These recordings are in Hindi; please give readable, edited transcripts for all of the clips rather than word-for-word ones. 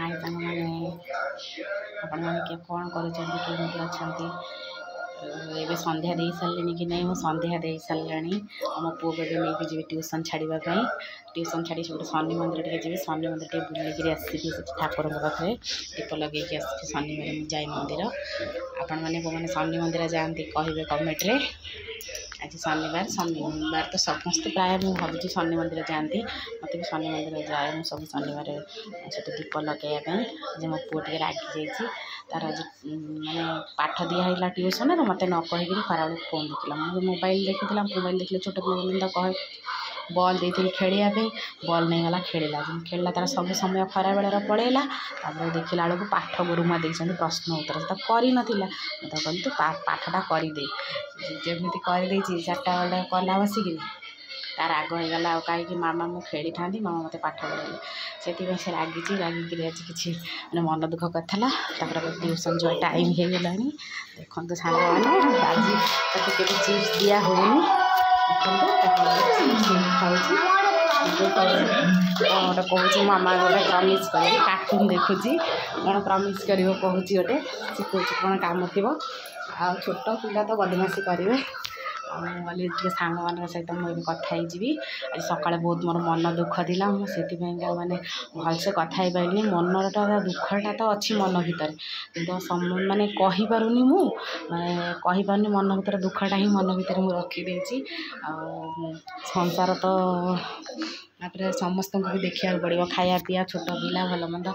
हाय साଙ୍ଗ ମାନେ ଆପଣମାନେ କ'ଣ କରୁଛନ୍ତି କେମିତି ଅଛନ୍ତି ଏବେ ସନ୍ଧ୍ୟା ଦେଇ ସାରିଲେଣି କି ନାହିଁ ମୁଁ ସନ୍ଧ୍ୟା ଦେଇ ସାରିଲାଣି ଆମ ପୁଅକୁ ଏବେ ନେଇକି ଯିବି ଟ୍ୟୁସନ୍ ଛାଡ଼ିବା ପାଇଁ ଟ୍ୟୁସନ୍ ଛାଡ଼ି ସେପଟେ ଶନି ମନ୍ଦିର ଟିକେ ଯିବି ଶନି ମନ୍ଦିର ଟିକେ ବୁଲିକିରି ଆସିବି ସେଠି ଠାକୁରଙ୍କ ପାଖରେ ଦୀପ ଲଗେଇକି ଆସିଛି ଶନିବାର ମୁଁ ଯାଏ ମନ୍ଦିର ଆପଣମାନେ କେଉଁମାନେ ଶନି ମନ୍ଦିର ଯାଆନ୍ତି କହିବେ କମେଣ୍ଟରେ आज शनिवार तो समस्त प्राय मुझे भावी शनि मंदिर जाती मत भी शनि मंदिर जाए मुझे सब शनिवार से दीप लगेगा जे मो पु टे रागि जा तार आज मानने पाठ दिहला ट्यूशन मत न कहीकि खरा फोन देखला मुझे मोबाइल देखी छोट पिला कहे बॉल देती खेलियापी बॉल नहीं गला खेलला तार सब समय खरा बेलर पलैला देखला बेलू पाठ गुरुमा देखते प्रश्न उत्तर से कर नाला मत कहली तू पाठटा करदे जमी करदे 4टा बेले कला बसिकी तार आग होगा कहीं मामा मुझे खेली था मामा मत पाठ पढ़ाई से रागी रागिकी आज कि मन दुख करा ट्यूशन जो टाइम हो गला देखो साग मैंने आज के चिप्स दिया होनी खाऊँ गोटे कहूँ मामा गोटे प्रमिश कर कार्टून देखुची कौन प्रमिश कर कहूँ गोटे शिखुच कौन कम थी आ छोट पिला तो बदमाशी करेंगे गली सांग मान सहित मुझे कथी आज सका बहुत मोर मन दुख था मुझे मैंने भलसे कथा पारि मनटा दुखटा तो अच्छी मन भितर कि मानने कहीपरूनी मुझे मन भर दुखटा ही मन भर मुझे रखीदे संसार तो समस्त को भी देखा पड़ो खाया पिया छोट पिला भल मंद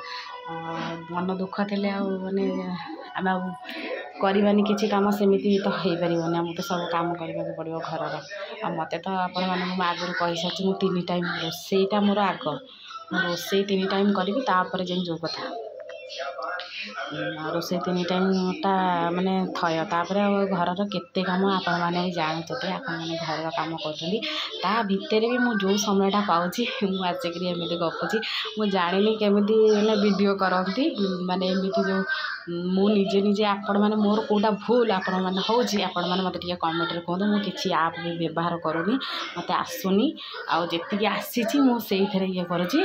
मन दुख थे माने आम करवानी किसी कम सेमती तो हो पार आमको तो सब कम करने पड़ो घर मत तो आपण मैं आगुरी कही सारी मुझे 3 टाइम रोसईटा मोर आग रोसई 3 टाइम करी तापर जाए जो कथा रोसई 3 टाइमटा मानने थय तापर घर केते कम आपण मैंने भी जानते आपण मैंने घर कम कर भितर भी मुझे जो समयटा पाँच मुझे आसिकी एमती गपुची मुझे जानी केमी वीडियो करती माने एमती जो मुझे निजे आपण मैंने मोर कौटा भूल आपण मैंने होने मत कमेंट कहते मुझे किसी आप भी व्यवहार करूनी मत आसुनी आती आसी मुझे ये करुँची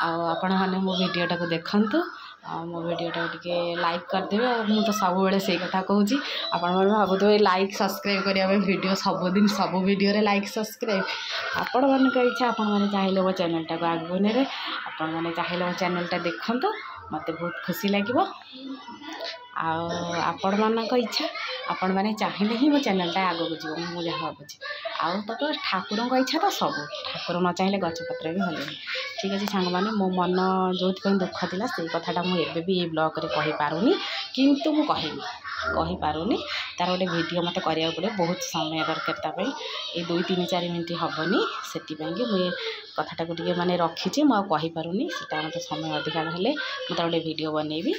आपण मैंने मो वीडियोटा को देखु मो वीडियोटा टे लाइक करदे मुझे तो सब बेले से कथा कहूँ आपण मैंने भावुए लाइक सब्सक्राइब करने वीडियो सबुदिन सब वीडियो लाइक सब्सक्राइब आपण मान इच्छा आपण मैंने चाहिए मो चैनलटा को आगे ने आपण मैंने चाहिए मो चैनलटा देखु मत बहुत खुशी लगे आपण मान इच्छा आपण मैंने चाहिए ही मो चैनलटा आगे को मुझे भावुँ आउ तो ठाकुर इच्छा तो सब ठाकुर न चाहिए गछपत्र भी हल ठीक अच्छे सांग मैंने मो मन जो दुख था से कथाटा मुझे भी ब्लॉग रे कही पारुनी किंतु मु कहीपारूनी तार गोटे वीडियो मत करा पड़े बहुत समय दरकार ये 2-3-4 मिनट हेनी से मुझे कथाटा को माने रखी मुझे से मत समय अधिका हेल्ले मुझे गोटे वीडियो बनैबी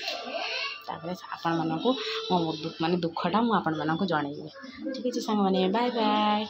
तापर आपण मानक मो माने दुखटा मुझे जनइबी ठीक है सांग मैंने बाय बाय।